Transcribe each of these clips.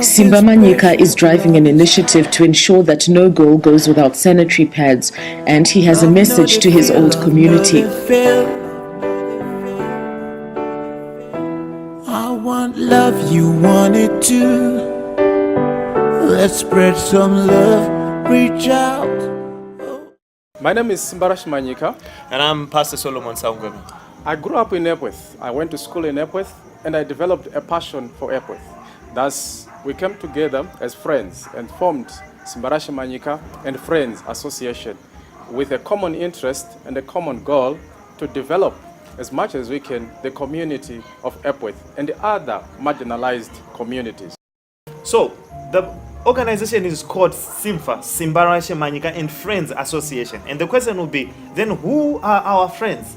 Simba Manyika is driving an initiative to ensure that no goal goes without sanitary pads, and he has a message to his old community. I want love, you want it too. Let's spread some love, reach out. My name is Simba Manyika. And I'm Pastor Solomon Saungami. I grew up in Epworth. I went to school in Epworth, and I developed a passion for Epworth. Thus, we came together as friends and formed Simba Manyika and Friends Association with a common interest and a common goal to develop as much as we can the community of Epworth and the other marginalized communities. So, the organization is called Simba Manyika and Friends Association. And the question will be, then who are our friends?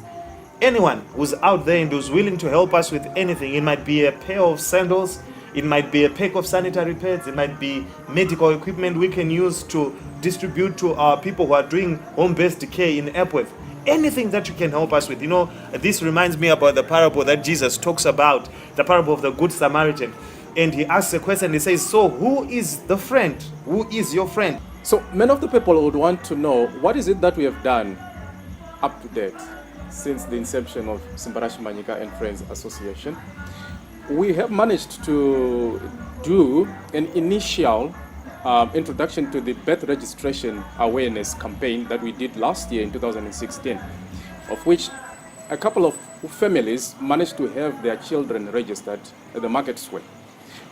Anyone who's out there and who's willing to help us with anything. It might be a pair of sandals, it might be a pack of sanitary pads, it might be medical equipment we can use to distribute to our people who are doing home-based care in Epworth. Anything that you can help us with. You know, this reminds me about the parable that Jesus talks about, the parable of the Good Samaritan. And he asks a question, he says, so who is the friend? Who is your friend? So many of the people would want to know, what is it that we have done up to date since the inception of Simba Manyika and Friends Association? We have managed to do an initial introduction to the birth registration awareness campaign that we did last year in 2016, of which a couple of families managed to have their children registered at the market square.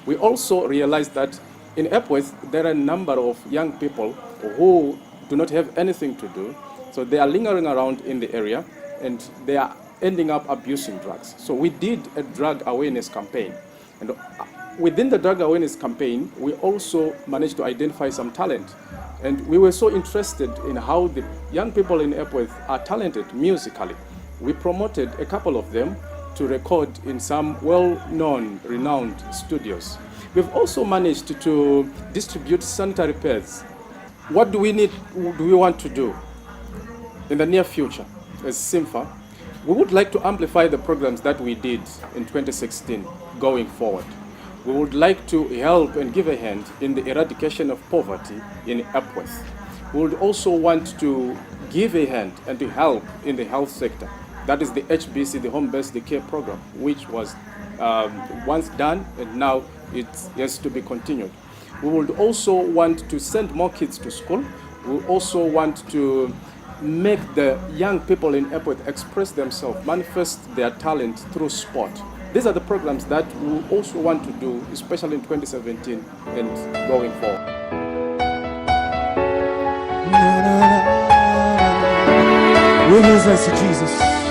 We also realized that in Epworth there are a number of young people who do not have anything to do, so they are lingering around in the area and they are ending up abusing drugs. So we did a drug awareness campaign, and within the drug awareness campaign we also managed to identify some talent, and we were so interested in how the young people in Epworth are talented musically. We promoted a couple of them to record in some well-known, renowned studios. We've also managed to distribute sanitary pads. What do we want to do in the near future as Simba? We would like to amplify the programs that we did in 2016 going forward. We would like to help and give a hand in the eradication of poverty in Epworth. We would also want to give a hand and to help in the health sector. That is the HBC, the home-based care program, which was once done and now it has to be continued. We would also want to send more kids to school. We also want to make the young people in Epworth express themselves, manifest their talent through sport. These are the programs that we also want to do, especially in 2017 and going forward. Rivers, I see Jesus.